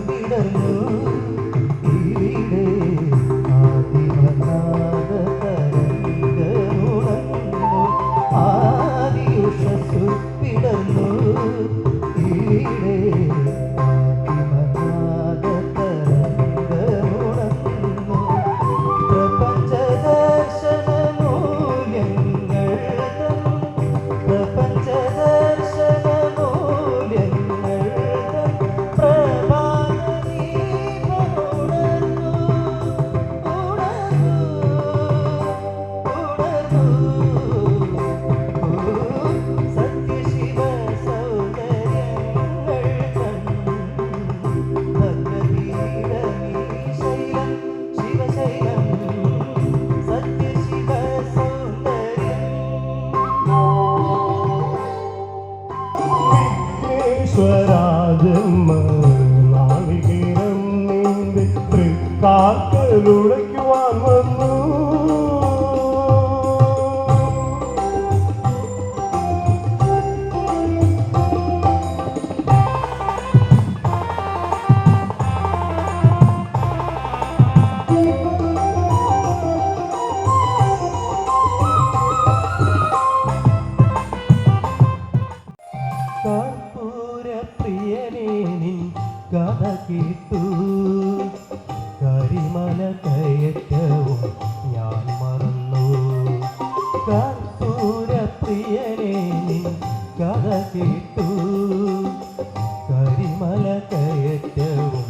വിടർന്നു ഇവിടെ ആദിമനാദ തരംഗമുണർന്നു ആദിയുഷസ്സു വിടർന്നു ഇവിടെ ആദിമനാദ തരംഗമുണർന്നു പ്രപഞ്ചദർശന മൂല്യങ്ങൾ പ്രപഞ്ചദർശന മൂല്യങ്ങൾ പ്രഭാതദീപമുണർന്നു സത്യശിവ സൗന്ദര്യങ്ങൾ ഭദ്രവീരമീശൈലം ശിവശൈലം സത്യശിവ സൗന്ദര്യം വിഘ്നേശ്വരാജന്മ നാളികേരം നിന്റെ തൃക്കാക്കലുടയ്ക്കുവാൻ വന്നു കർപ്പൂരപ്രിയനേ നിൻ കഥ കേട്ടു കരിമല കയറ്റവും ഞാൻ മറന്നു കർപ്പൂരപ്രിയനേ നിൻ കഥ കേട്ടു കരിമല കയറ്റവും